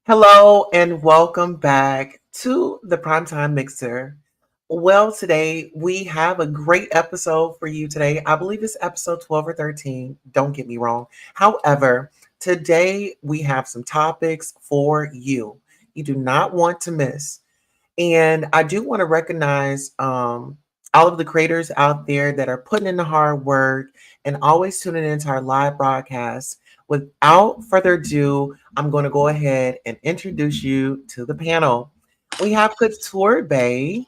Hello and welcome back to the Primetime Mixer. Well, today we have a great episode for you today. I believe it's episode 12 or 13. Don't get me wrong. However, today we have some topics for you. You do not want to miss. And I do want to recognize all of the creators out there that are putting in the hard work and always tuning into our live broadcast. Without further ado, I'm going to go ahead and introduce you to the panel. We have Couture Bay.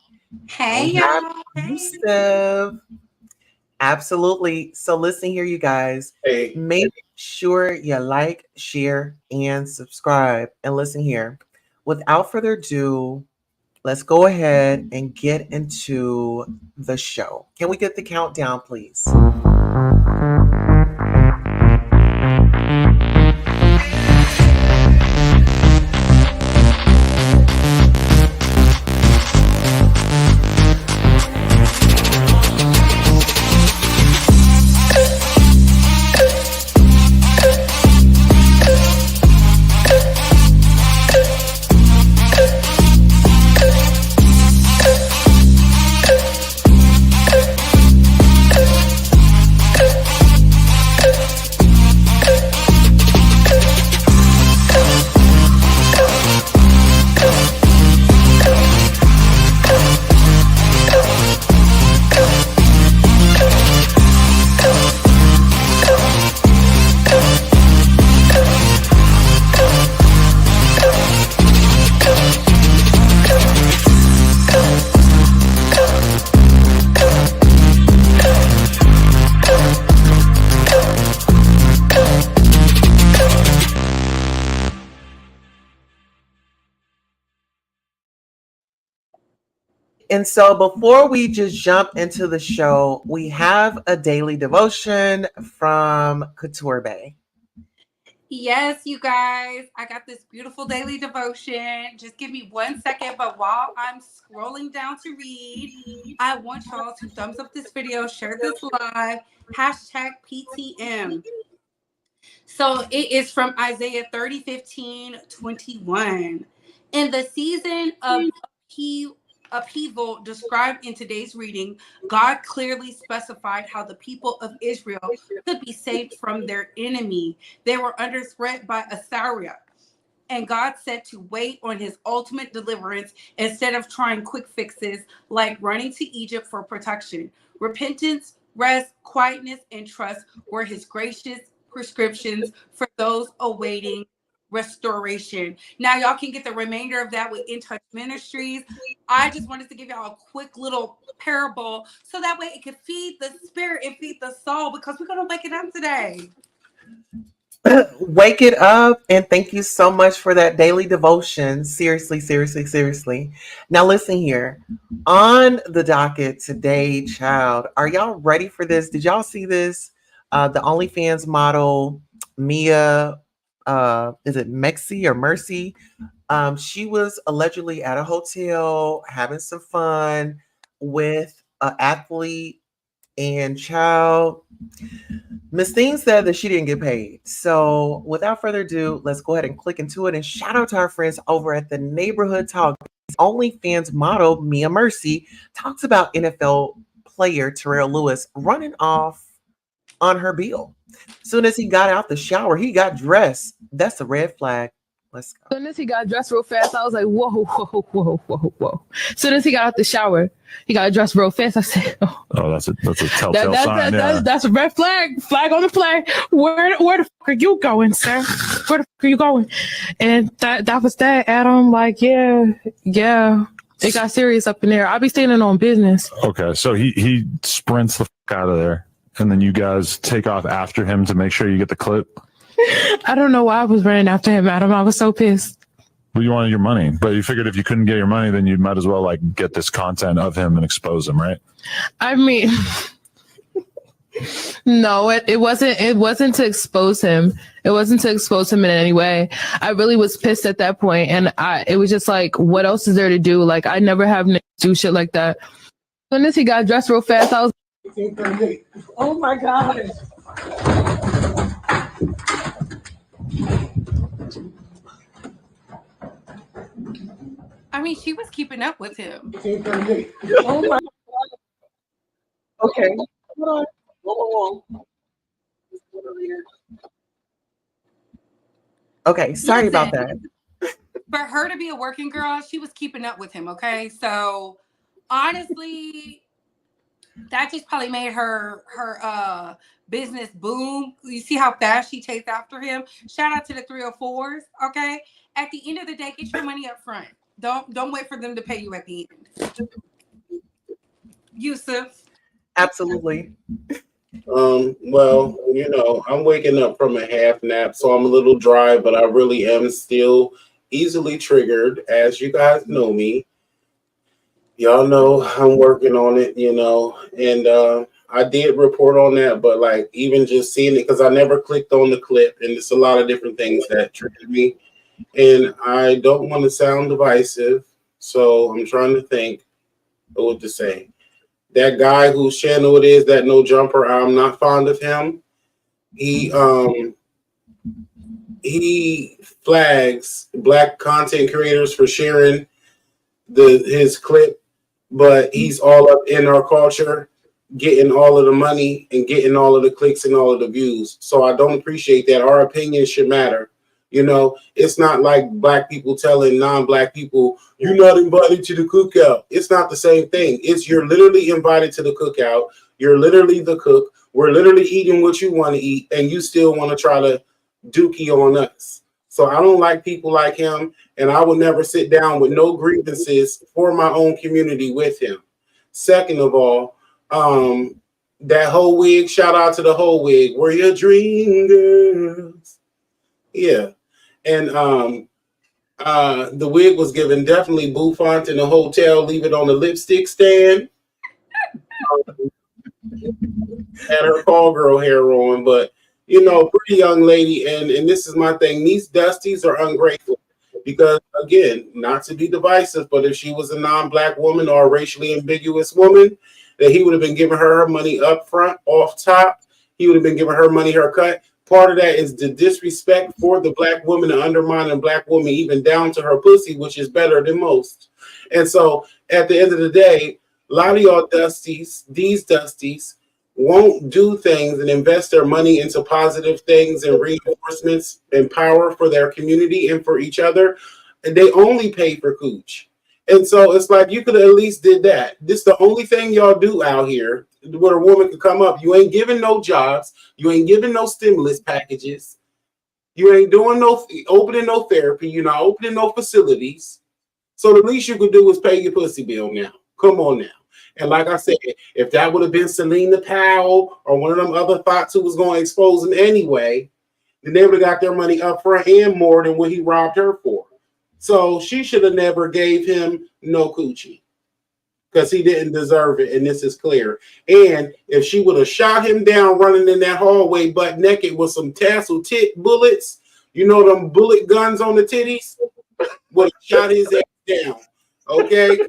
Hey, We have y'all. Yusuf. Absolutely. So listen here, you guys. Hey. Make sure you like, share, and subscribe. And listen here. Without further ado, let's go ahead and get into the show. Can we get the countdown, please? And so before we just jump into the show, we have a daily devotion from Couture Bay. Yes, you guys, I got this beautiful daily devotion. Just give me 1 second. But while I'm scrolling down to read, I want y'all to thumbs up this video, share this live, hashtag PTM. So it is from Isaiah 30:15-21. In the season of upheaval described in today's reading, God clearly specified how the people of Israel could be saved from their enemy. They were under threat by Assyria, and God said to wait on his ultimate deliverance instead of trying quick fixes like running to Egypt for protection. Repentance, rest, quietness, and trust were his gracious prescriptions for those awaiting restoration. Now y'all can get the remainder of that with In Touch Ministries. I just wanted to give y'all a quick little parable so that way it could feed the spirit and feed the soul, because we're going to wake it up today. Wake it up, and thank you so much for that daily devotion. Seriously, seriously, seriously. Now listen here. On the docket today, child, are y'all ready for this? Did y'all see this? The OnlyFans model, Mia, is it Mexi or Mercy? She was allegedly at a hotel having some fun with an athlete, and child, Miss Thing said that she didn't get paid. So without further ado, let's go ahead and click into it. And shout out to our friends over at the Neighborhood Talk. OnlyFans model Mia Mercy talks about NFL player Terrell Lewis running off on her bill. Soon as he got out the shower, he got dressed. That's a red flag. Let's go. Soon as he got dressed real fast, I was like, whoa, whoa, whoa, whoa, whoa. Soon as he got out the shower, he got dressed real fast. I said, oh, that's a telltale sign. That's a red flag. Flag on the play. Where the fuck are you going, sir? Where the fuck are you going? And that was that, Adam. Like, yeah. It got serious up in there. I'll be standing on business. Okay, so he sprints the fuck out of there, and then you guys take off after him to make sure you get the clip. I don't know why I was running after him, Adam. I was so pissed. Well, you wanted your money, but you figured if you couldn't get your money, then you might as well like get this content of him and expose him, right? I mean, no, it wasn't. It wasn't to expose him. It wasn't to expose him in any way. I really was pissed at that point, and it was just like, what else is there to do? Like, I never have niggas do shit like that. As soon as he got dressed real fast, I was. Oh my God. mean, she was keeping up with him. 1838. Oh my. Okay. Hold on. Okay, sorry about that. For her to be a working girl, she was keeping up with him, okay? So honestly, that just probably made her business boom. You see how fast she chased after him? Shout out to the 304s, okay? At the end of the day, get your money up front. Don't wait for them to pay you at the end. Yusuf. Absolutely. Well, I'm waking up from a half nap, so I'm a little dry, but I really am still easily triggered, as you guys know me. Y'all know I'm working on it, and I did report on that, but like even just seeing it, because I never clicked on the clip, and it's a lot of different things that triggered me, and I don't want to sound divisive, so I'm trying to think of what to say. That guy whose channel it is, that No Jumper, I'm not fond of him. He flags black content creators for sharing his clip, but he's all up in our culture, getting all of the money and getting all of the clicks and all of the views. So I don't appreciate that. Our opinion should matter. It's not like black people telling non-black people, you're not invited to the cookout. It's not the same thing. You're literally invited to the cookout. You're literally the cook. We're literally eating what you want to eat, and you still want to try to dookie on us. So I don't like people like him, and I will never sit down with no grievances for my own community with him. Second of all, that whole wig, shout out to the whole wig. We're your dream girls. Yeah. And the wig was given definitely bouffant in the hotel, leave it on the lipstick stand. Had her call girl hair on, but pretty young lady, and this is my thing. These Dusties are ungrateful because, again, not to be divisive, but if she was a non-black woman or a racially ambiguous woman, that he would have been giving her money up front, off top. He would have been giving her money, her cut. Part of that is the disrespect for the black woman and undermining black woman, even down to her pussy, which is better than most. And so at the end of the day, a lot of y'all Dusties, these Dusties, won't do things and invest their money into positive things and reinforcements and power for their community and for each other. And they only pay for cooch. And so it's like you could have at least did that. This is the only thing y'all do out here where a woman could come up. You ain't giving no jobs. You ain't giving no stimulus packages. You ain't doing opening no therapy. You're not opening no facilities. So the least you could do is pay your pussy bill now. Come on now. And like I said, if that would have been Selena Powell or one of them other thoughts who was going to expose him anyway, then they would have got their money up front and more than what he robbed her for. So she should have never gave him no coochie because he didn't deserve it, and this is clear. And if she would have shot him down running in that hallway butt naked with some tassel tit bullets, them bullet guns on the titties, would have shot his ass down. Okay?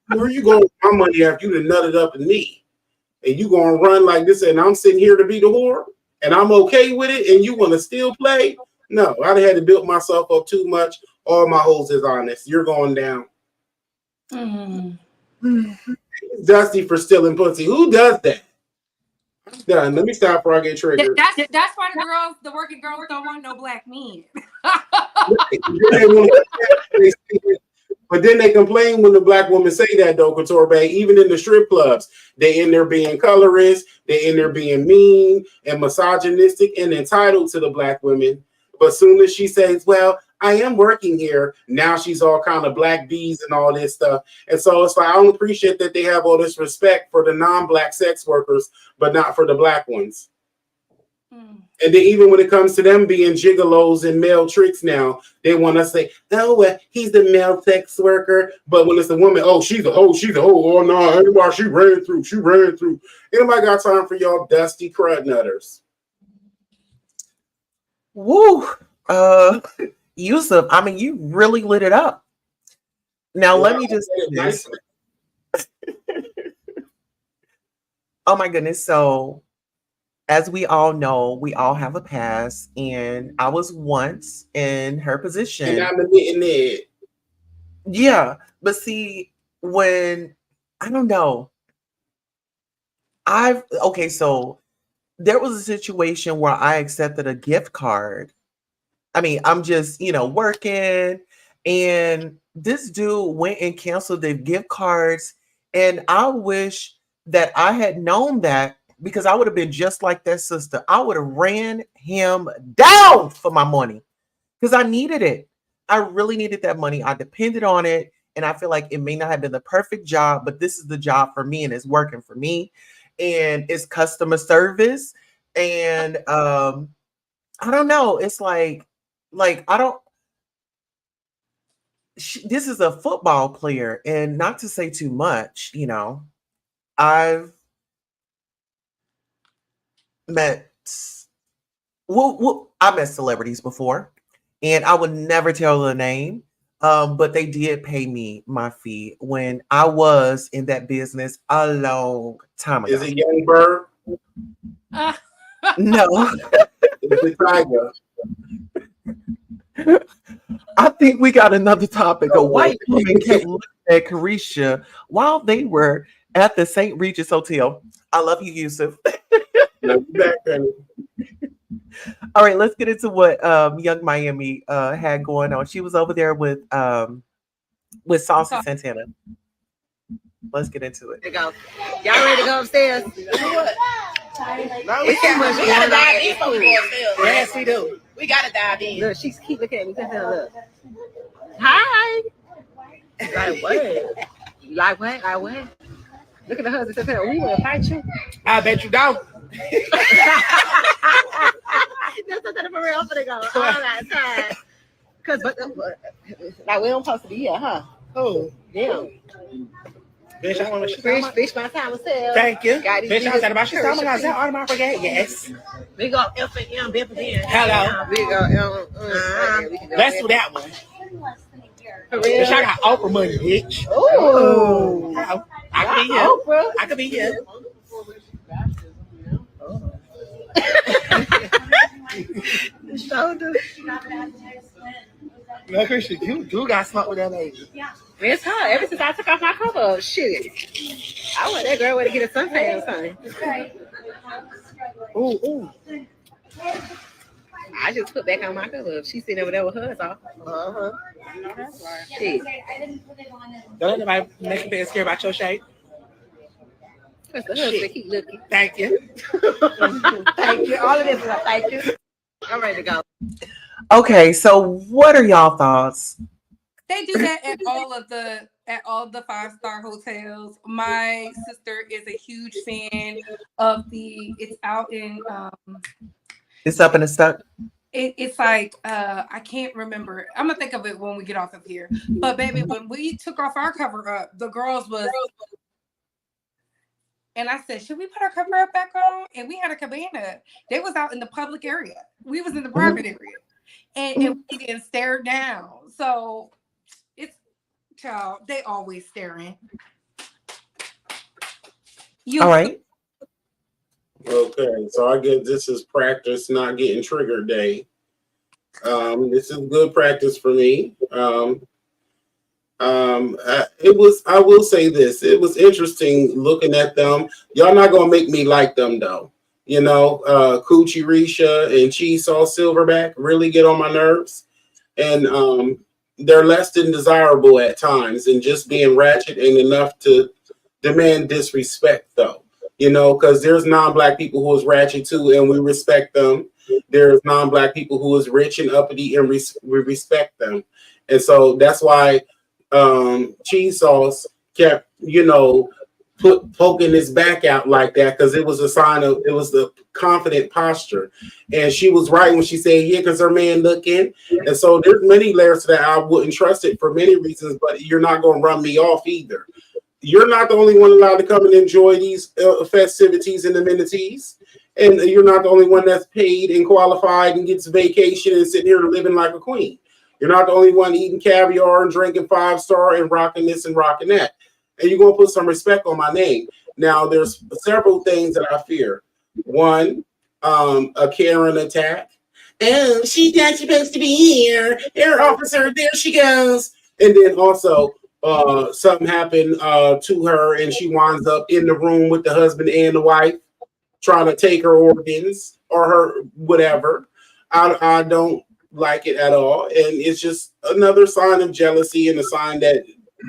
Where you going with my money after you done nutted up in me? And you going to run like this, and I'm sitting here to be the whore, and I'm okay with it, and you want to still play? No, I'd have had to build myself up too much. All my hoes is honest. You're going down. Dusty for stealing pussy. Who does that? I'm done. Let me stop before I get triggered. That's why the working girls don't want no black men. But then they complain when the black women say that, though, Couture Bay, even in the strip clubs, they in there being colorist, they in there being mean and misogynistic and entitled to the black women. But soon as she says, well, I am working here, now she's all kind of black bees and all this stuff. And so it's like, I don't appreciate that they have all this respect for the non-black sex workers, but not for the black ones. And then even when it comes to them being gigolos and male tricks now, they want to say, oh, well, he's the male sex worker. But when it's the woman, oh, she's a hoe. Oh, no, everybody, she ran through. Anybody got time for y'all dusty crud nutters? Woo. Yusuf, I mean, you really lit it up. Now, let me just say this. Oh, my goodness. So, as we all know, we all have a past, and I was once in her position. And I'm admitting it. Yeah, but see, when I don't know, I've okay, so there was a situation where I accepted a gift card. I mean, I'm just, working, and this dude went and canceled the gift cards. And I wish that I had known that because I would have been just like that sister. I would have ran him down for my money because I needed it. I really needed that money. I depended on it. And I feel like it may not have been the perfect job, but this is the job for me and it's working for me. And it's customer service. And I don't know. It's like I don't. This is a football player, and not to say too much, I've met. Well, I met celebrities before, and I would never tell the name. But they did pay me my fee when I was in that business a long time ago. Is it Young Bird? No. Is it Tiger? I think we got another topic. A white woman kept looking at Carisha while they were at the St. Regis Hotel. I love you, Yusuf. No, you back, honey. All right, let's get into what Young Miami had going on. She was over there with Saucy Santana. Let's get into it. Y'all ready to go upstairs? It's too much going on. Yes, we do. We gotta dive in. Look, she keep looking at me. Look. Hi. Like what? Like what? Like what? Look at the husband. We want to fight you. I bet you don't. That's something for real. I'm gonna go all that time. Cause but like we don't supposed to be here, huh? Oh, damn. Bitch, I want to fish my time myself. Thank you. Bitch, I was at about your stomach. I was at Audemars Brigade. Yes. We go F and M, Biff again. Hello. We go let's do that one. For real? Bitch, I got Oprah money, bitch. Ooh. I could be here. Oprah. I could be here. Shoulder. No, Christian, you do got smart with that lady. Yeah. It's her. Ever since I took off my cover, shit. I want that girl to get a suntan or something. Ooh. I just put back on my cover. She's sitting over there with hers off. Uh-huh. Shit. Don't let nobody make you feel scared about your shape. Because the husband keep looking. Thank you. Thank you. All of this, thank you. I'm ready to go. Okay, so what are y'all thoughts? They do that at all the 5-star hotels. My sister is a huge fan of it's out in It's up and it's stuck. It's like I can't remember. I'm gonna think of it when we get off of here. But baby, when we took off our cover up, the girls was and I said, should we put our cover up back on? And we had a cabana. They was out in the public area. We was in the private area. And we was getting stared down. So child, they always staring. All right. Okay, so I guess this is practice not getting triggered day. This is good practice for me. It was. I will say this. It was interesting looking at them. Y'all not gonna make me like them though. Coochie Risha and Cheese Sauce Silverback really get on my nerves, and they're less than desirable at times, and just being ratchet ain't enough to demand disrespect, though. Because there's non-black people who is ratchet too, and we respect them. There's non-black people who is rich and uppity, and we respect them. And so that's why Cheese Sauce kept, poking his back out like that, because it was a sign of, it was the confident posture. And she was right when she said, yeah, because her man looking. And so there's many layers to that. I wouldn't trust it for many reasons, but you're not going to run me off either. You're not the only one allowed to come and enjoy these festivities and amenities. And you're not the only one that's paid and qualified and gets vacation and sitting here living like a queen. You're not the only one eating caviar and drinking 5-star and rocking this and rocking that. And you're going to put some respect on my name. Now, there's several things that I fear. One, a Karen attack. Oh, she's not supposed to be here. Air officer, there she goes. And then also, something happened to her, and she winds up in the room with the husband and the wife, trying to take her organs or her whatever. I don't like it at all, and it's just another sign of jealousy and a sign that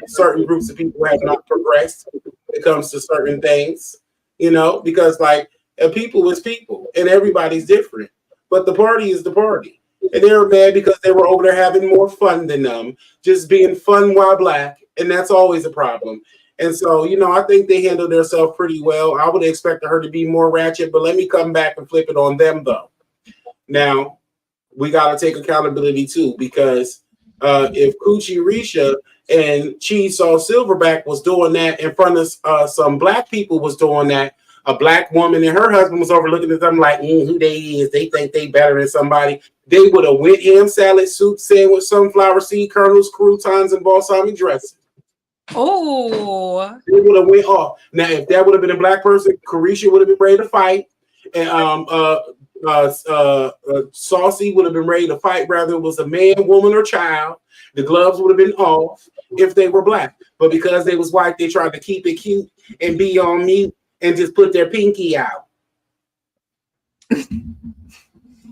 certain groups of people have not progressed when it comes to certain things. Because like people is people, and everybody's different, but the party is the party. And they were mad because they were over there having more fun than them, just being fun while black, and that's always a problem. And so, I think they handled themselves pretty well. I would have expected her to be more ratchet, but let me come back and flip it on them, though. Now, we got to take accountability, too, because if Coochie Risha and Cheese Sauce Silverback was doing that in front of some black people was doing that, a black woman and her husband was overlooking at them like, who they is, they think they better than somebody, they would have went ham salad soup sandwich, sunflower seed kernels, croutons, and balsamic dressing. Oh, they would have went off. Now, if that would have been a black person, Carisha would have been ready to fight, and Saucy would have been ready to fight, whether it was a man, woman, or child. The gloves would have been off if they were black, but because they was white, they tried to keep it cute and be on mute and just put their pinky out.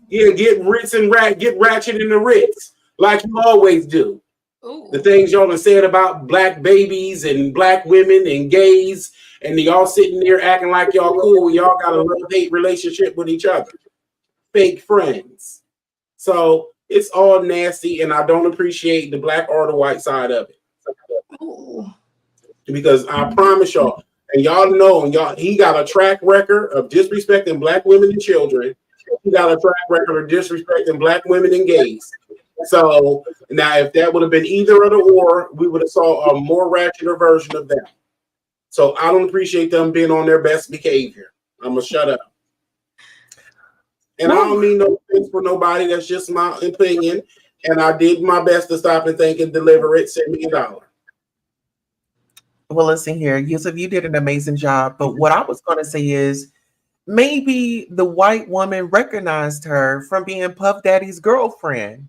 Yeah, get ratchet in the Ritz like you always do. ooh. The things y'all have said about black babies and black women and gays, and y'all sitting there acting like y'all cool when y'all got a love-hate relationship with each other. Fake friends. So it's all nasty, and I don't appreciate the black or the white side of it. Ooh. Because I promise y'all, and y'all know, he got a track record of disrespecting black women and children. He got a track record of disrespecting black women and gays. So now, if that would have been either of the or, we would have saw a more ratcheter version of them. So I don't appreciate them being on their best behavior. I'm gonna shut up. And I don't mean no offense for nobody. That's just my opinion. And I did my best to stop and think and deliver it. Send me $1. Well, listen here, Yusuf, you did an amazing job. But what I was going to say is maybe the white woman recognized her from being Puff Daddy's girlfriend,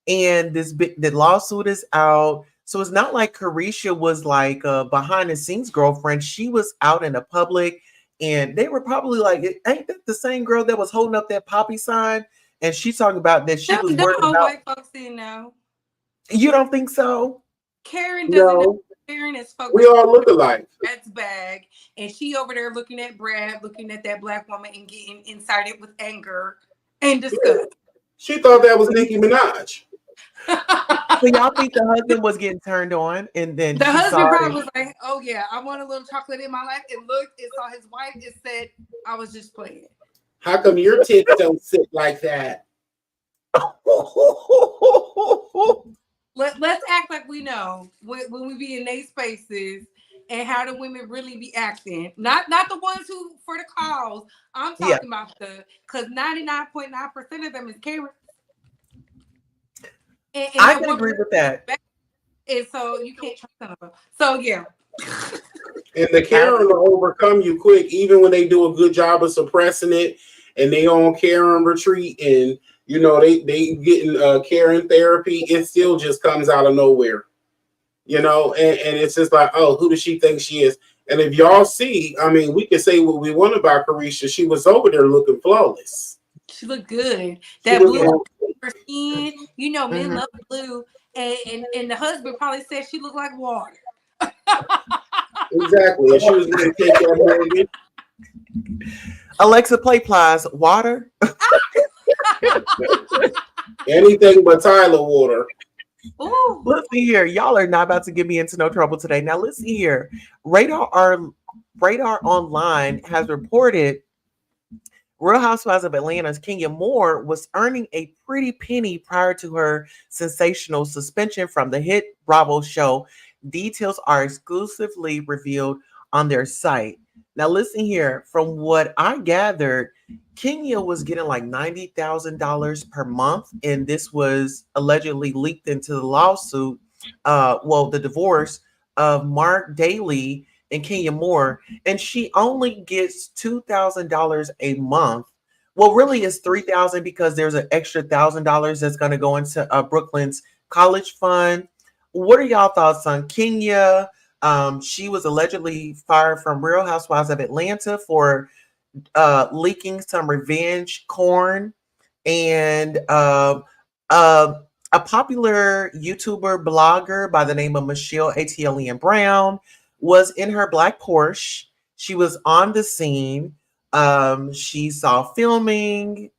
and the lawsuit is out. So it's not like Carisha was like a behind the scenes girlfriend. She was out in the public, and they were probably like, "Ain't that the same girl that was holding up that poppy sign?" And she's talking about that she was worried about. White folks in now. You don't think so? Karen doesn't. No, Karen is focused. we all look alike. Brad's bag, and she over there looking at Brad, looking at that black woman, and getting incited with anger and disgust. She thought that was Nicki Minaj. So y'all think the husband was getting turned on, and then The she husband saw probably it. was like, "Oh yeah, I want a little chocolate in my life," and looked and saw his wife and said, "I was just playing." How come your tits don't sit like that? Let's act like we know when we be in these spaces and how the women really be acting. Not the ones who for the calls. I'm talking about because 99.9% of them is Karen. And I can agree with that. And so you can't trust none of them. So yeah. And the Karen will overcome you quick, even when they do a good job of suppressing it, and they on Karen retreat, and they getting Karen therapy. It still just comes out of nowhere, and it's just like, oh, who does she think she is? And if y'all see, I mean, we can say what we want about Carisha. She was over there looking flawless. She looked good. That blue her skin, men love blue, and the husband probably said she looked like water. Exactly. And she was going to take that mortgage. Alexa, play Plies. Water. Anything but Tyler water. Ooh. Listen here, y'all are not about to get me into no trouble today. Now listen here, Radar Online has reported Real Housewives of Atlanta's Kenya Moore was earning a pretty penny prior to her sensational suspension from the hit Bravo show. Details are exclusively revealed on their site. Now listen here, from what I gathered, Kenya was getting like $90,000 per month, and this was allegedly leaked into the lawsuit, the divorce of Mark Daly and Kenya Moore, and she only gets $2,000 a month. Well, really, it's $3,000 because there's an extra $1,000 that's going to go into Brooklyn's college fund. What are y'all thoughts on Kenya? She was allegedly fired from Real Housewives of Atlanta for leaking some revenge corn, and uh, a popular YouTuber blogger by the name of Michelle ATLian Brown was in her black Porsche. She was on the scene. She saw filming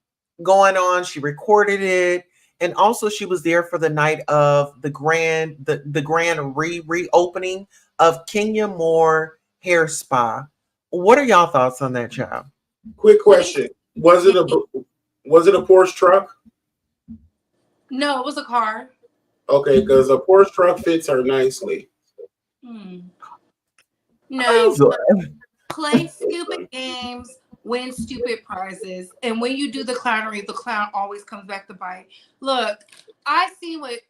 going on. She recorded it, and also she was there for the night of the grand reopening of Kenya Moore Hair Spa. What are y'all thoughts on that, child? Quick question: was it a Porsche truck? No, it was a car. Okay, because a Porsche truck fits her nicely. No. Play stupid games, win stupid prizes, and when you do the clownery, the clown always comes back to bite. Look, I've seen what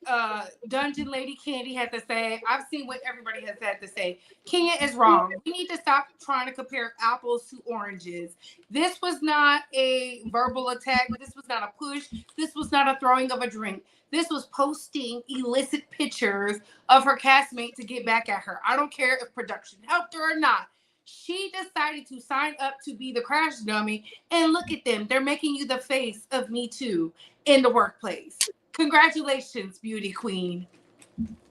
Dungeon Lady Candy had to say. I've seen what everybody has had to say. Kenya is wrong. We need to stop trying to compare apples to oranges. This was not a verbal attack. This was not a push. This was not a throwing of a drink. This was posting illicit pictures of her castmate to get back at her. I don't care if production helped her or not. She decided to sign up to be the crash dummy, and look at them. They're making you the face of Me Too in the workplace. Congratulations, beauty queen.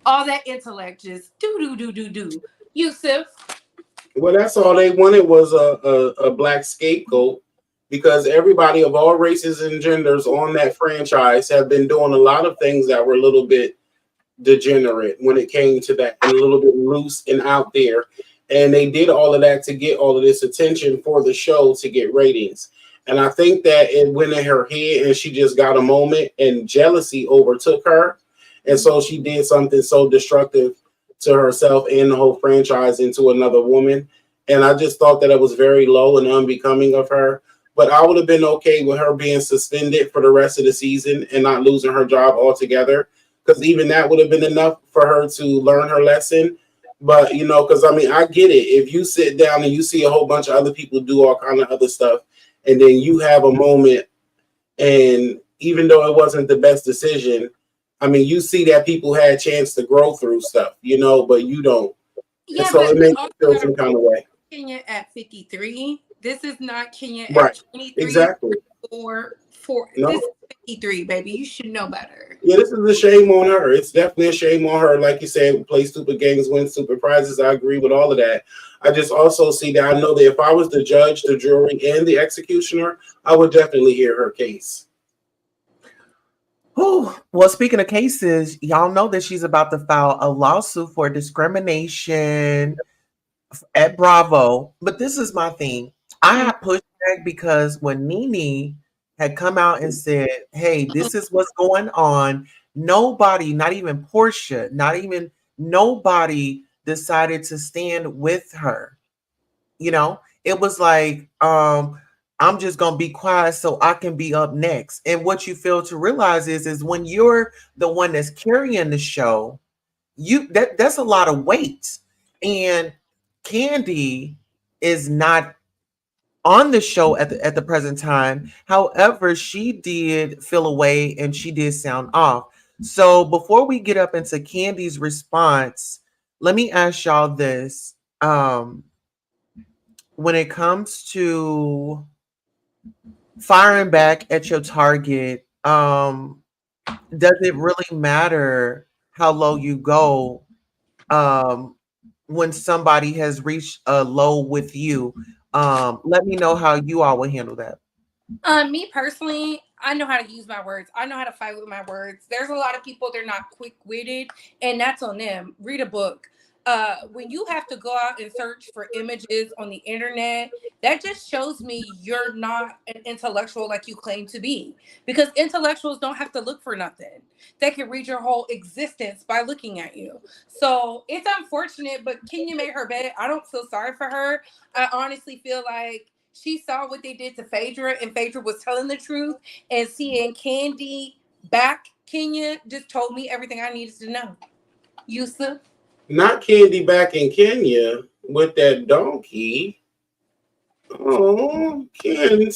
All that intellect just do. Yusuf. Well, that's all they wanted was a black scapegoat, because everybody of all races and genders on that franchise have been doing a lot of things that were a little bit degenerate when it came to that, and a little bit loose and out there. And they did all of that to get all of this attention for the show to get ratings. And I think that it went in her head and she just got a moment and jealousy overtook her. And so she did something so destructive to herself and the whole franchise into another woman. And I just thought that it was very low and unbecoming of her. But I would have been okay with her being suspended for the rest of the season and not losing her job altogether, because even that would have been enough for her to learn her lesson. But, you know, because I mean, I get it. If you sit down and you see a whole bunch of other people do all kind of other stuff, and then you have a moment, and even though it wasn't the best decision, I mean, you see that people had a chance to grow through stuff, you know, but you don't. Yeah, and so but it makes you feel some kind of way. Kenya at 53. This is not Kenya Right. at 23 Exactly. or 4. No. This is 53, baby. You should know better. Yeah, this is a shame on her. It's definitely a shame on her. Like you said, play stupid games, win stupid prizes. I agree with all of that. I just also see that I know that if I was the judge, the jury, and the executioner, I would definitely hear her case. Oh, well, speaking of cases, y'all know that she's about to file a lawsuit for discrimination at Bravo. But this is my thing. I had pushed back because when Nene had come out and said, hey, this is what's going on, nobody, not even Portia, not even nobody decided to stand with her. You know, it was like, I'm just gonna be quiet so I can be up next. And what you fail to realize is when you're the one that's carrying the show, that's a lot of weight. And Candy is not on the show at the present time. However, she did feel away and she did sound off. So before we get up into Candy's response, let me ask y'all this. When it comes to firing back at your target, does it really matter how low you go when somebody has reached a low with you? Let me know how you all would handle that. Me personally, I know how to use my words. I know how to fight with my words. There's a lot of people, they're not quick-witted, and that's on them. Read a book. When you have to go out and search for images on the internet, that just shows me you're not an intellectual like you claim to be. Because intellectuals don't have to look for nothing. They can read your whole existence by looking at you. So it's unfortunate, but Kenya made her bed. I don't feel sorry for her. I honestly feel like she saw what they did to Phaedra, and Phaedra was telling the truth. And seeing Candy back Kenya just told me everything I needed to know. Yusuf? Not Candy back in Kenya with that donkey. Oh, Ken.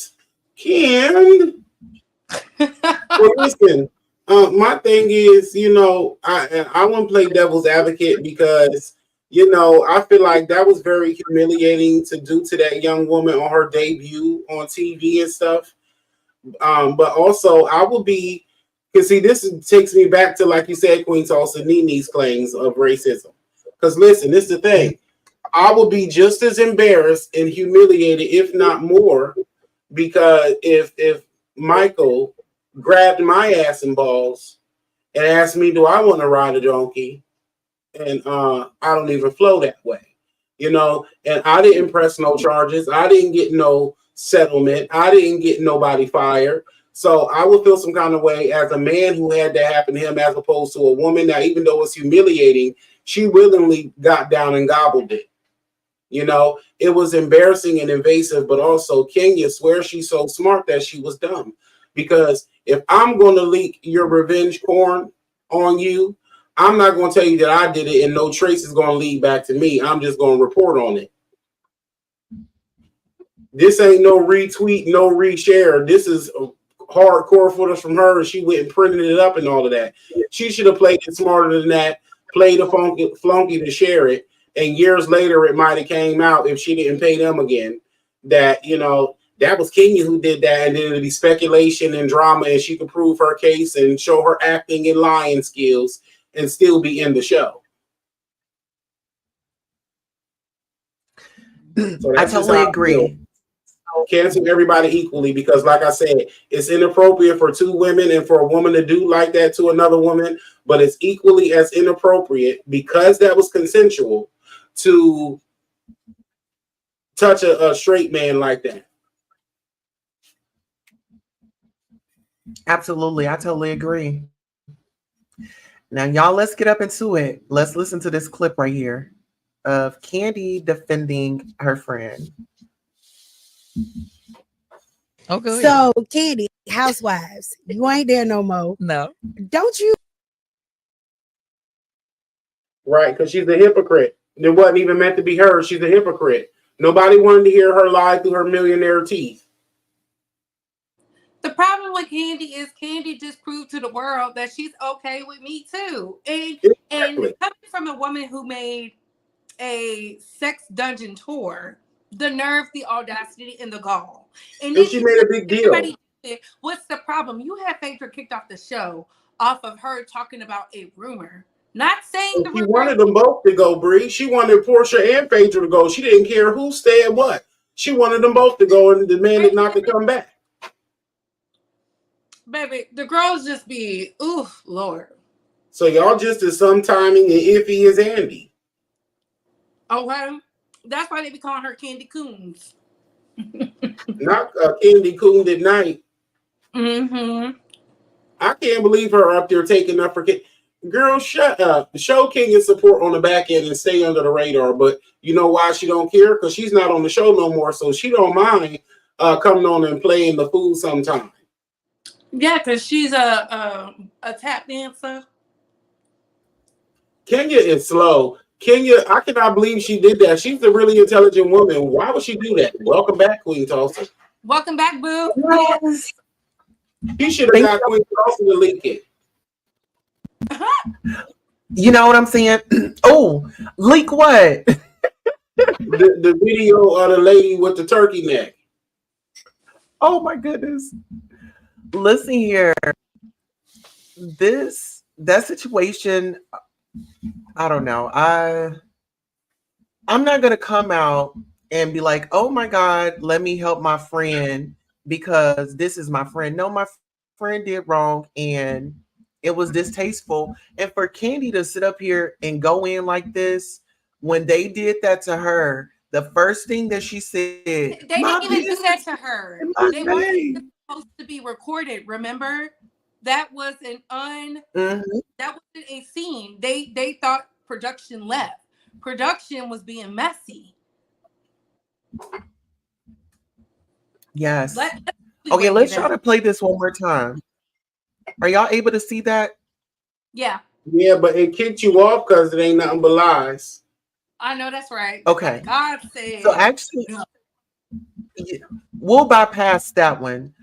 Well, listen, My thing is, I want to play devil's advocate because, I feel like that was very humiliating to do to that young woman on her debut on TV and stuff. But also, I will be, because see, this takes me back to, like you said, Queen Tulsa, Nene's claims of racism. Because listen, this is the thing. I will be just as embarrassed and humiliated, if not more, because if Michael grabbed my ass and balls and asked me, do I want to ride a donkey? And I don't even flow that way, and I didn't press no charges. I didn't get no settlement. I didn't get nobody fired. So I would feel some kind of way as a man who had that happen to him as opposed to a woman that, even though it's humiliating, she willingly got down and gobbled it. It was embarrassing and invasive, but also Kenya swears she's so smart that she was dumb. Because if I'm going to leak your revenge porn on you, I'm not going to tell you that I did it and no trace is going to lead back to me. I'm just going to report on it. This ain't no retweet, no reshare. This is hardcore footage from her. She went and printed it up and all of that. She should have played it smarter than that, played a flunky to share it. And years later, it might have came out if she didn't pay them again that, that was Kenya who did that. And then it'd be speculation and drama and she could prove her case and show her acting and lying skills and still be in the show. So I totally agree. Cancel everybody equally because, like I said, it's inappropriate for two women and for a woman to do like that to another woman, but it's equally as inappropriate because that was consensual to touch a straight man like that. Absolutely. I totally agree. Now, y'all, let's get up into it. Let's listen to this clip right here of Candy defending her friend. Okay. So, Candy, housewives, you ain't there no more. No. Don't you? Right, because she's a hypocrite. It wasn't even meant to be her. She's a hypocrite. Nobody wanted to hear her lie through her millionaire teeth. The problem with Candy is Candy just proved to the world that she's okay with me too. And coming from a woman who made a sex dungeon tour, the nerve, the audacity, and the gall. And she made a big deal. What's the problem? You had Phaedra kicked off the show off of her talking about a rumor. Not saying she wanted them both to go, Bree. She wanted Portia and Phaedra to go. She didn't care who said what. She wanted them both to go and demanded not to come back. Baby, the girls just be, ooh, Lord. So y'all just as some timing and iffy as Andy. Okay. That's why they be calling her Candy Coons. Not Candy Coon at night. Mm-hmm. I can't believe her up there taking up for girl, shut up. Show Kenya support on the back end and stay under the radar. But you know why she don't care? Because she's not on the show no more. So she don't mind coming on and playing the fool sometime. Yeah, because she's a tap dancer. Kenya is slow. Kenya, I cannot believe she did that. She's a really intelligent woman. Why would she do that? Welcome back, Queen Tulsa. Welcome back, boo. Yes. He should have got Queen Tulsa to leak it. You know what I'm saying? Oh, leak what? The video of the lady with the turkey neck. Oh my goodness. Listen here. That situation, I don't know. I'm not gonna come out and be like, oh my God, let me help my friend because this is my friend. No, my friend did wrong and it was distasteful. And for Candy to sit up here and go in like this, when they did that to her, the first thing that she said, they didn't even do that to her. They weren't supposed to be recorded. Remember, that was that wasn't a scene. They thought production left. Production was being messy. Yes. Okay, let's try to play this one more time. Are y'all able to see that? Yeah. Yeah, but it kicked you off because it ain't nothing but lies. I know that's right. Okay. God said. So actually, Yeah, we'll bypass that one.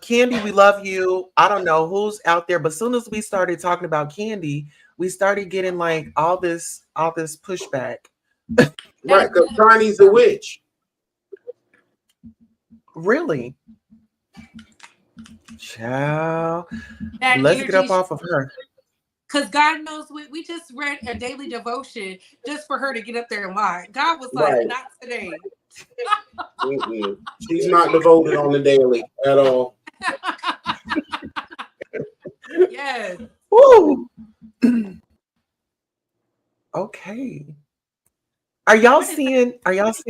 Candy, we love you. I don't know who's out there, but as soon as we started talking about Candy, we started getting like all this pushback. Right, because Connie's a witch. Really? Child. That Let's get up energy, off of her. because God knows we just read a daily devotion just for her to get up there and lie. God was like, Right. not today. Mm-mm. She's not devoted on the daily at all. Yes. Woo. Okay. Are y'all seeing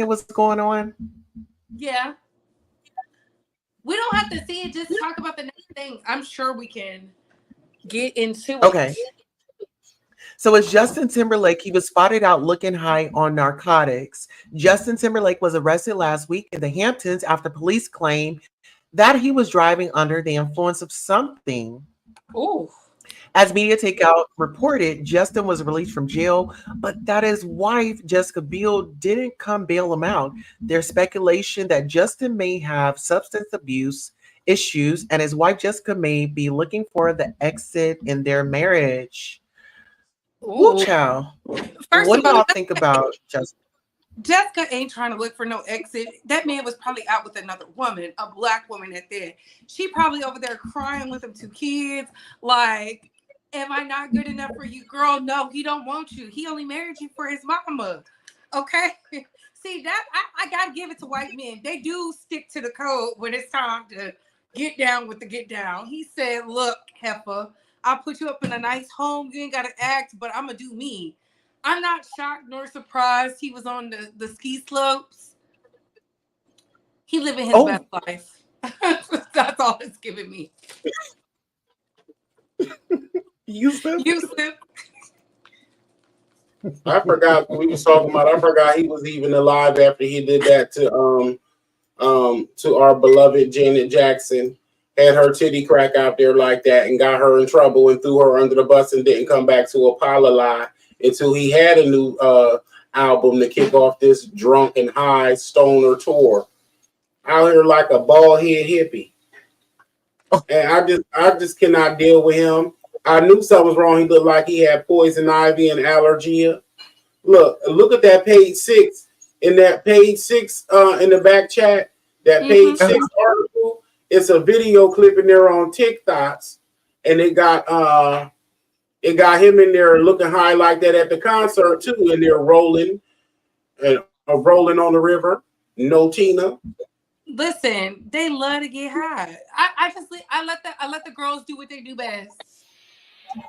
what's going on? Yeah. We don't have to see it. Just talk about the next thing. I'm sure we can get into it. Okay. So it's Justin Timberlake. He was spotted out looking high on narcotics. Justin Timberlake was arrested last week in the Hamptons after police claimed that he was driving under the influence of something. Ooh. As Media Takeout reported, Justin was released from jail, but that his wife, Jessica Biel, didn't come bail him out. There's speculation that Justin may have substance abuse issues and his wife, Jessica, may be looking for the exit in their marriage. Woo, Ooh. child. First What of do all, y'all think about Justin? Jessica ain't trying to look for no exit. That man was probably out with another woman, a black woman at that. She probably over there crying with them 2 kids. Like, am I not good enough for you, girl? No, he don't want you. He only married you for his mama. Okay. See that I gotta give it to white men. They do stick to the code when it's time to get down with the get down. He said, "Look, heifer, I'll put you up in a nice home. You ain't gotta act, but I'm gonna do me." I'm not shocked nor surprised he was on the ski slopes. He living his best life. That's all it's giving me. Yusuf? I forgot what we was talking about. I forgot he was even alive after he did that to our beloved Janet Jackson. Had her titty crack out there like that and got her in trouble and threw her under the bus and didn't come back to apologize until he had a new album to kick off this drunk and high stoner tour. Out here like a bald head hippie. And I just cannot deal with him. I knew something was wrong. He looked like he had poison ivy and allergia. Look at that page 6. In that page 6 in the back chat, that page 6 article, it's a video clip in there on TikToks, and it got him in there looking high like that at the concert too, and they're rolling on the river. No Tina. Listen, they love to get high. I let the girls do what they do best.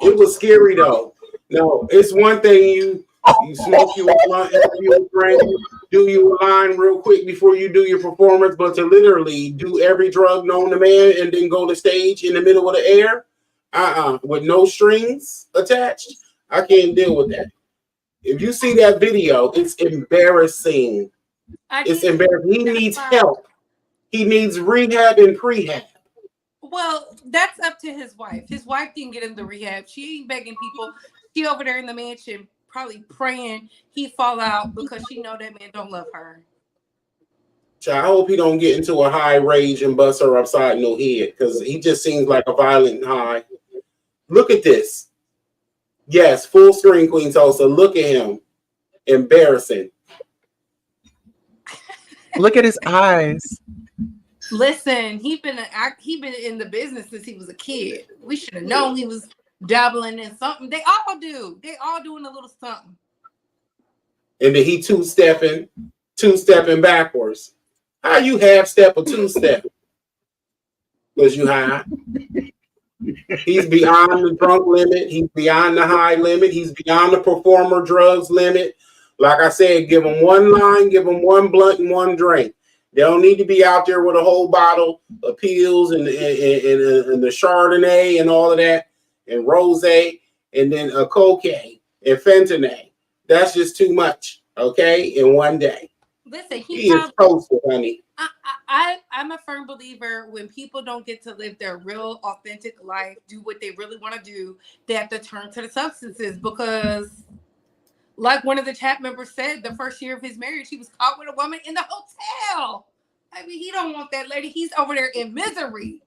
It was scary though. No, it's one thing you smoke you a blunt, you drink, do you a line real quick before you do your performance, but to literally do every drug known to man and then go to stage in the middle of the air, with no strings attached, I can't deal with that. If you see that video, it's embarrassing. It's embarrassing. He needs help. He needs rehab and prehab. Well, that's up to his wife. His wife didn't get him the rehab. She ain't begging people. She over there in the mansion probably praying he fall out because she know that man don't love her. I hope he don't get into a high rage and bust her upside no head because he just seems like a violent high. Look at this. Yes, full screen, Queen Tulsa. Look at him. Embarrassing. Look at his eyes. Listen, he been in the business since he was a kid. We should have known he was dabbling in something. They all do. They all doing a little something. And then he two-stepping backwards. How you half step or two-step? Because you high. He's beyond the drunk limit. He's beyond the high limit. He's beyond the performer drugs limit. Like I said, give him one line, give him one blunt and one drink. They don't need to be out there with a whole bottle of pills and the Chardonnay and all of that, and rosé, and then a cocaine and fentanyl. That's just too much, okay, in one day. Listen, he is toasted, honey. I'm a firm believer when people don't get to live their real, authentic life, do what they really want to do, they have to turn to the substances because, like one of the chat members said, the first year of his marriage, he was caught with a woman in the hotel. I mean, he don't want that lady. He's over there in misery.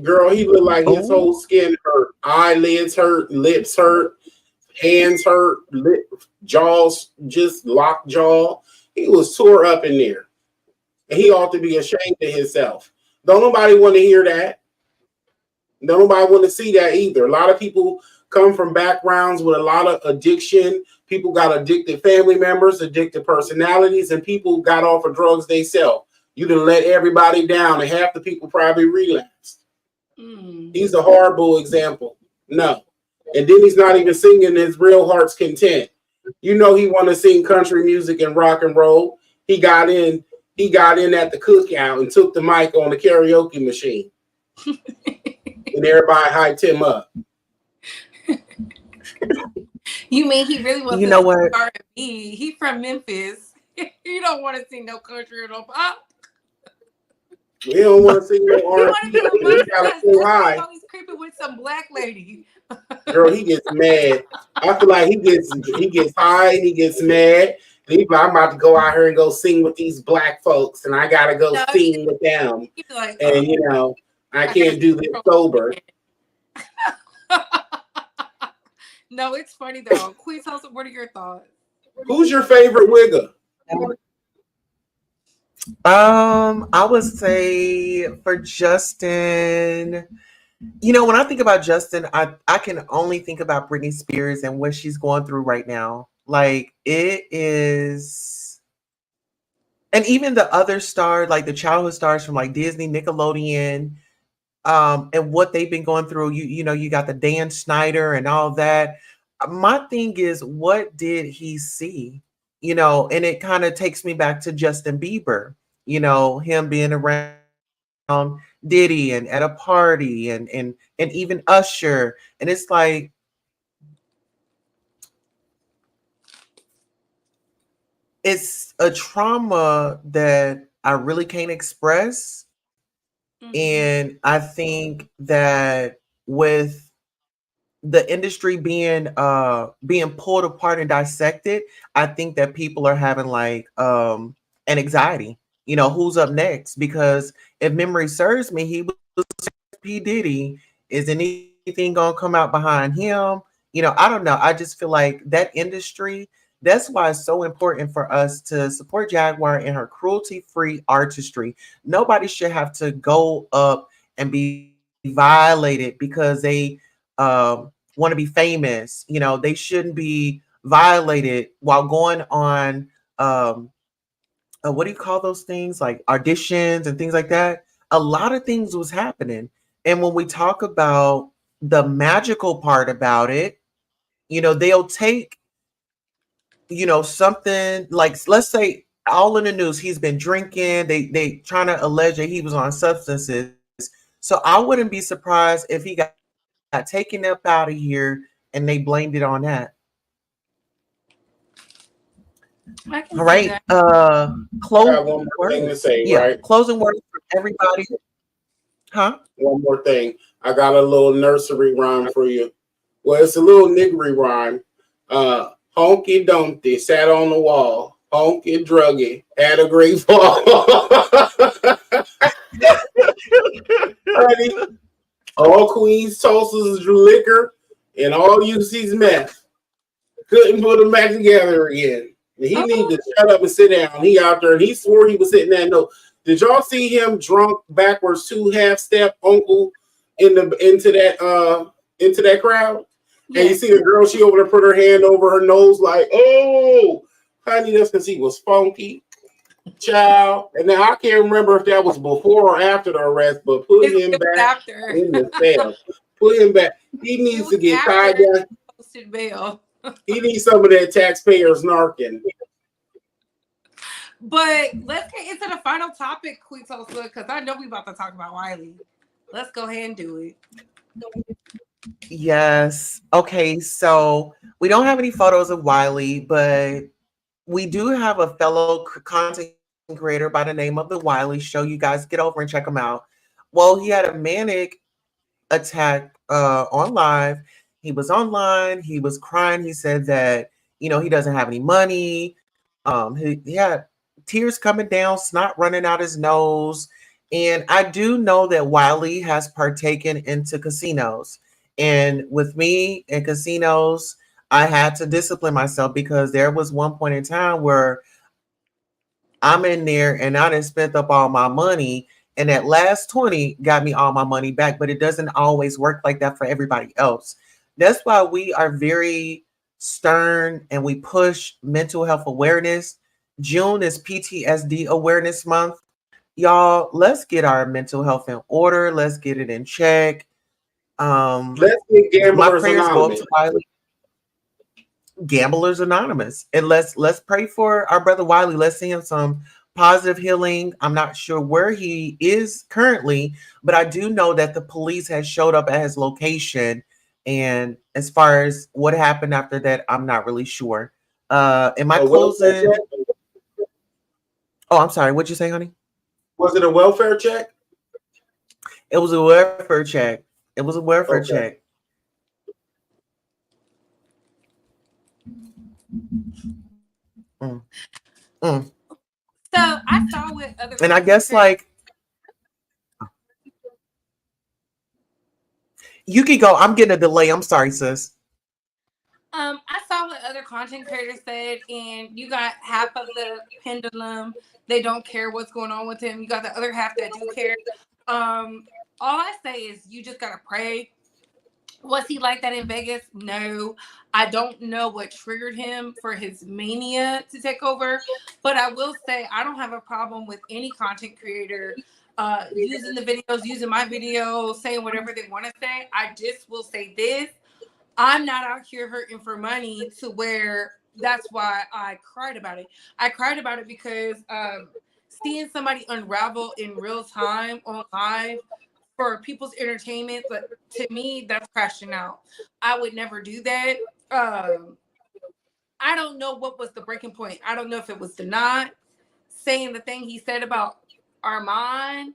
Girl, he looked like his whole skin hurt. Eyelids hurt, lips hurt, hands hurt, jaws just locked jaw. He was tore up in there. And he ought to be ashamed of himself. Don't nobody want to hear that. Don't nobody want to see that either. A lot of people come from backgrounds with a lot of addiction. People got addicted family members, addicted personalities, and people got off of drugs themselves. You done let everybody down, and half the people probably relapsed. He's a horrible example. No. And then he's not even singing his real heart's content. You know he want to sing country music and rock and roll. He got in at the cookout and took the mic on the karaoke machine. And everybody hyped him up. You mean he really was? You know what? R&B. He from Memphis. You don't want to sing no country or no pop. We don't want to see no R&B. He gotta so high. He's creeping with some black lady. Girl, he gets mad. I feel like he gets high and he gets mad. And he's like, I'm about to go out here and go sing with these black folks, and I gotta go sing with them. Like, and you know, I can't do this sober. No, it's funny though. Queen Tulsa, what are your thoughts? Who's your favorite wigger? I would say for Justin, you know, when I think about Justin, I can only think about Britney Spears and what she's going through right now. Like it is, and even the other stars, like the childhood stars from like Disney, Nickelodeon, and what they've been going through. You know, you got the Dan Schneider and all that. My thing is, what did he see? You know, and it kind of takes me back to Justin Bieber, you know, him being around Diddy and at a party and even Usher. And it's like, it's a trauma that I really can't express. And I think that with the industry being pulled apart and dissected, I think that people are having like an anxiety. You know, who's up next? Because if memory serves me, he was P. Diddy. Is anything gonna come out behind him? You know, I don't know. I just feel like that industry, that's why it's so important for us to support Jaguar in her cruelty-free artistry. Nobody should have to go up and be violated because they want to be famous. You know, they shouldn't be violated while going on what do you call those things, like auditions and things like that. A lot of things was happening. And when we talk about the magical part about it, you know, they'll take, you know, something like, let's say all in the news, he's been drinking, they trying to allege that he was on substances. So I wouldn't be surprised if he got taken up out of here and they blamed it on that. All right. Closing words. Right? Closing words for everybody. Huh? One more thing. I got a little nursery rhyme for you. Well, it's a little niggery rhyme. Honky Dumpty sat on the wall. Honky Druggy had a great fall. Honey, all Queens Tulsa's liquor and all UC's meth. Couldn't put them back together again. He need to shut up and sit down. He out there and he swore he was sitting there. No, did y'all see him drunk backwards 2 half-step uncle into that crowd? Yeah. And you see the girl, she over there put her hand over her nose like, oh, honey, that's because he was funky. Child. And now I can't remember if that was before or after the arrest, but put him back in the cell. Put him back. He needs to get tied down. Posted bail. He needs some of that taxpayers narking. But let's get into the final topic, Queen Tulsa, because I know we about to talk about Wiley. Let's go ahead and do it. Yes. Okay, so we don't have any photos of Wiley, but we do have a fellow content creator by the name of The Wiley Show. You guys get over and check him out. Well, he had a manic attack on live. He was online. He was crying. He said that, you know, he doesn't have any money. He had tears coming down, snot running out his nose. And I do know that Wiley has partaken into casinos. And with me in casinos, I had to discipline myself because there was one point in time where I'm in there and I done spent up all my money. And that last 20 got me all my money back, but it doesn't always work like that for everybody else. That's why we are very stern and we push mental health awareness. June is PTSD Awareness Month. Y'all, let's get our mental health in order. Let's get it in check. Let's get My Gamblers prayers go up Anonymous. to Wiley. Gamblers Anonymous, and let's pray for our brother Wiley. Let's send him some positive healing. I'm not sure where he is currently, but I do know that the police has showed up at his location. And as far as what happened after that, I'm not really sure. Am I A welfare closing? check? Oh, I'm sorry. What'd you say, honey? Was it a welfare check? It was a welfare check. It was a welfare Okay. check. Mm. Mm. So I saw with other, And I guess like you can go. I'm getting a delay. I'm sorry, sis. I saw what other content creators said, and you got half of the pendulum. They don't care what's going on with him. You got the other half that do care. All I say is you just gotta pray. Was he like that in Vegas? No. I don't know what triggered him for his mania to take over, but I will say I don't have a problem with any content creator using the videos, using my video, saying whatever they want to say. I just will say this. I'm not out here hurting for money to where that's why I cried about it. I cried about it because seeing somebody unravel in real time on live for people's entertainment, but to me, that's crashing out. I would never do that. I don't know what was the breaking point. I don't know if it was the not saying the thing he said about Armand,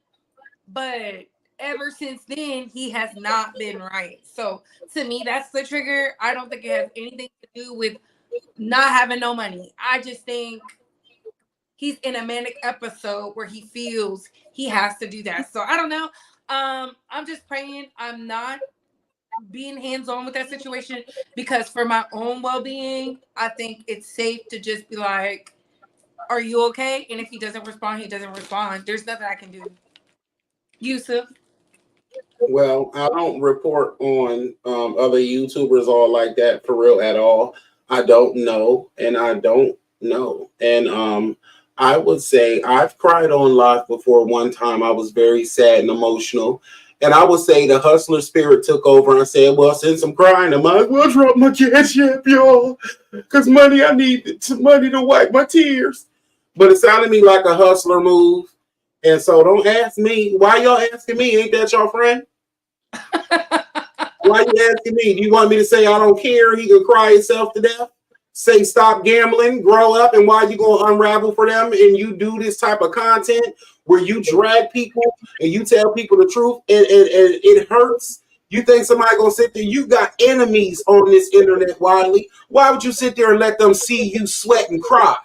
but ever since then, he has not been right. So to me, that's the trigger. I don't think it has anything to do with not having no money. I just think he's in a manic episode where he feels he has to do that. So I don't know. I'm just praying I'm not being hands-on with that situation because for my own well-being, I think it's safe to just be like, are you okay? And if he doesn't respond, he doesn't respond. There's nothing I can do. Yusuf? Well, I don't report on other YouTubers all like that for real at all. I don't know, and I don't know. And I would say I've cried on live before one time. I was very sad and emotional. And I would say the hustler spirit took over and I said, well, since I'm crying, I might as well drop my cash app, y'all. Because money, I need money to wipe my tears. But it sounded to me like a hustler move. And so don't ask me. Why y'all asking me? Ain't that your friend? Why you asking me? Do you want me to say I don't care? He can cry himself to death? Say stop gambling, grow up, and why you gonna unravel for them and you do this type of content where you drag people and you tell people the truth and it hurts. You think somebody gonna sit there? You got enemies on this internet, Wiley. Why would you sit there and let them see you sweat and cry?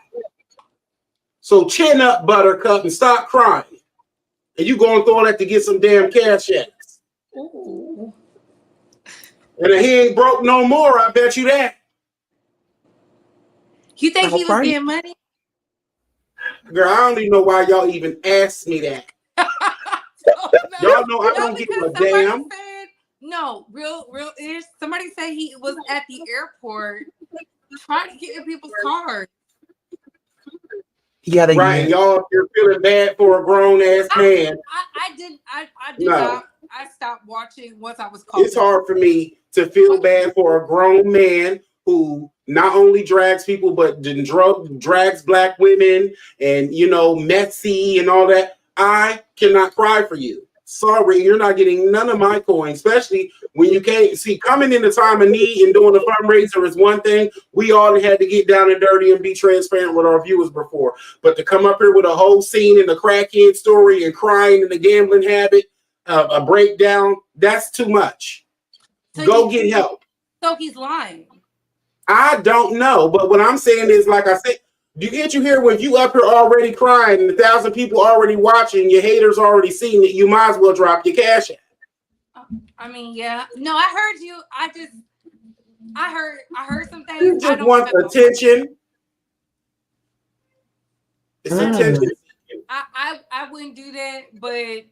So chin up, Buttercup, and stop crying. And you going through all that to get some damn cash apps. Ooh. And he ain't broke no more, I bet you that. You think he was getting money? Girl, I don't even know why y'all even asked me that. Y'all know I don't give a damn. Said, no, real ish. Somebody said he was at the airport trying to get in people's cars. Yeah, they right. did. Y'all, if you're feeling bad for a grown ass man. I did not. I stopped watching once I was called. It's hard for me to feel bad for a grown man who not only drags people, but drags black women and, messy and all that. I cannot cry for you. Sorry, you're not getting none of my coins, especially when you can't see coming in the time of need and doing a fundraiser is one thing. We all had to get down and dirty and be transparent with our viewers before. But to come up here with a whole scene in the crackhead story and crying and the gambling habit, a breakdown, that's too much. So go get help. So he's lying. I don't know, but what I'm saying is, like I said, Can't you hear when you up here already crying and 1,000 people already watching, your haters already seen it, you might as well drop your cash out. I mean, yeah. No, I heard you. I heard some things. You just want attention. It's attention. I wouldn't do that, but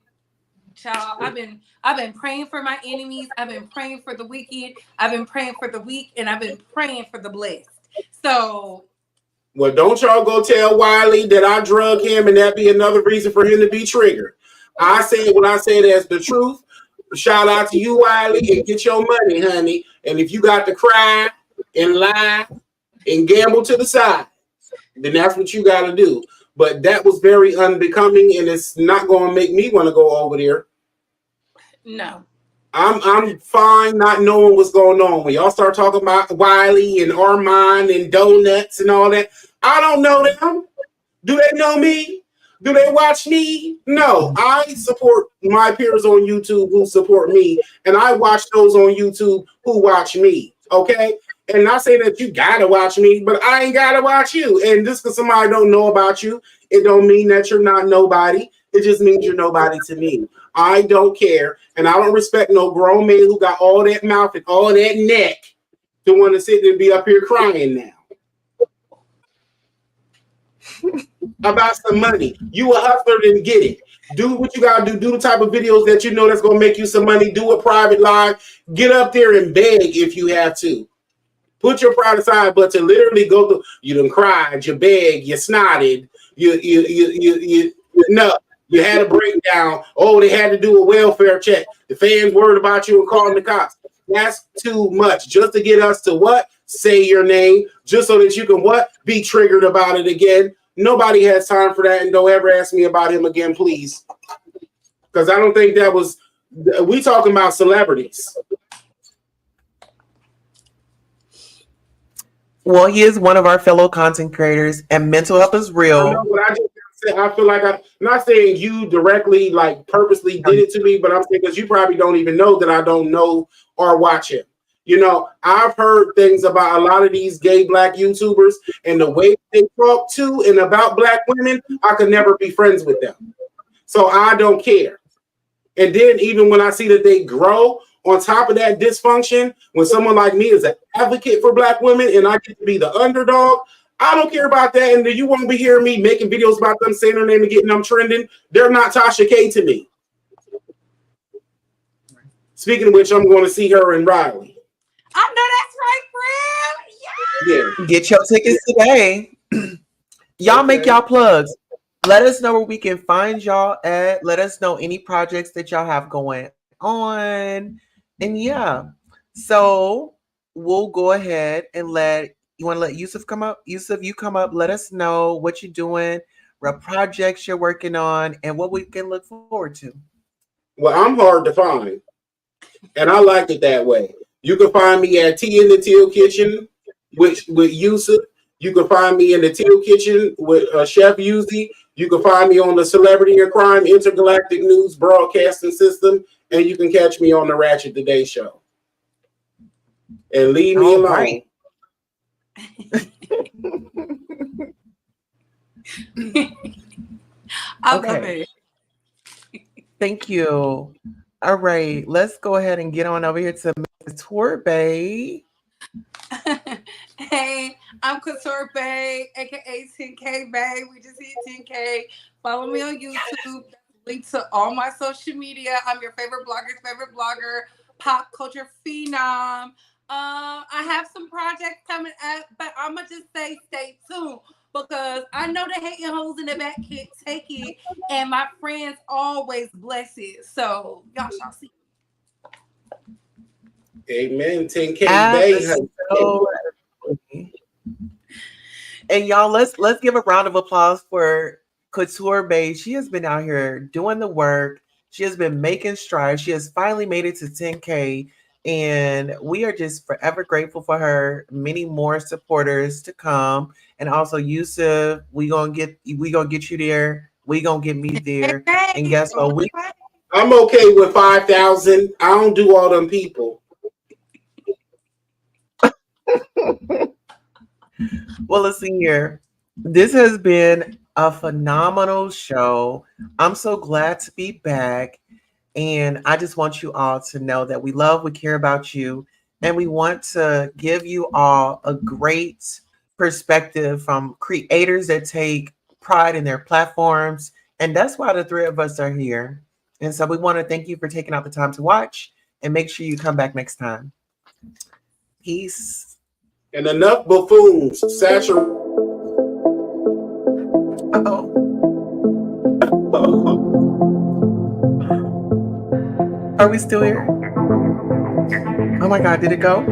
child, I've been praying for my enemies. I've been praying for the wicked. I've been praying for the weak, and I've been praying for the blessed. So, well, don't y'all go tell Wiley that I drug him, and that be another reason for him to be triggered. I said what I said as the truth. Shout out to you, Wiley, and get your money, honey. And if you got to cry and lie and gamble to the side, then that's what you got to do. But that was very unbecoming, and it's not going to make me want to go over there. No. I'm fine not knowing what's going on. When y'all start talking about Wiley and Armand and donuts and all that, I don't know them. Do they know me? Do they watch me? No, I support my peers on YouTube who support me, and I watch those on YouTube who watch me, okay? And not saying that you gotta watch me, but I ain't gotta watch you. And just because somebody don't know about you, it don't mean that you're not nobody. It just means you're nobody to me. I don't care, and I don't respect no grown man who got all that mouth and all that neck to want to sit and be up here crying now. About some money. You a hustler, then get it. Do what you gotta do. Do the type of videos that you know that's gonna make you some money. Do a private live. Get up there and beg if you have to. Put your pride aside, but to literally go through, you done cried, you begged, you snotted, you had a breakdown. Oh, they had to do a welfare check. The fans worried about you and calling the cops. That's too much. Just to get us to what? Say your name, just so that you can what? Be triggered about it again. Nobody has time for that, and don't ever ask me about him again, please. Because I don't think that was, we talking about celebrities. Well, he is one of our fellow content creators, and mental health is real. I know, but I feel like I'm not saying you directly, like purposely did it to me, but I'm saying because you probably don't even know that I don't know or watch him. You know, I've heard things about a lot of these gay black YouTubers and the way they talk to and about black women, I could never be friends with them. So I don't care. And then even when I see that they grow on top of that dysfunction, when someone like me is an advocate for black women and I get to be the underdog, I don't care about that. And you won't be hearing me making videos about them saying their name and getting them trending. They're not Tasha K to me. Speaking of which, I'm going to see her in Riley. I know that's right, friend. Yeah. Get your tickets today. Y'all make y'all plugs. Let us know where we can find y'all at. Let us know any projects that y'all have going on. And yeah, so we'll go ahead and you want to let Yusuf come up? Yusuf, you come up. Let us know what you're doing, what projects you're working on, and what we can look forward to. Well, I'm hard to find, and I like it that way. You can find me at Tea in the Teal Kitchen with Yusuf. You can find me in the Teal Kitchen with Chef Yuzi. You can find me on the Celebrity and Crime Intergalactic News Broadcasting System, and you can catch me on the Ratchet Today Show. And leave me alone. Right. I love it. Thank you. All right, let's go ahead and get on over here to Mrs. Torbay. Hey, I'm Couture Bay, aka 10K Bay. We just hit 10K. Follow me on YouTube. Link to all my social media. I'm your favorite blogger, pop culture phenom. I have some projects coming up, but I'ma just say stay tuned because I know the hating hoes in the back can't take it, and my friends always bless it. So y'all shall see. Amen. 10K Bay. And y'all, let's give a round of applause for Couture Bay. She has been out here doing the work. She has been making strides. She has finally made it to 10K. And we are just forever grateful for her. Many more supporters to come. And also, Yusuf, we gonna get you there. We gonna get me there. And guess what? I'm okay with 5,000. I don't do all them people. Well, listen here. This has been a phenomenal show. I'm so glad to be back. And I just want you all to know that we care about you, and we want to give you all a great perspective from creators that take pride in their platforms. And that's why the three of us are here. And so we want to thank you for taking out the time to watch, and make sure you come back next time. Peace. And enough buffoons saturate. Uh-oh. Are we still here? Oh my God, did it go?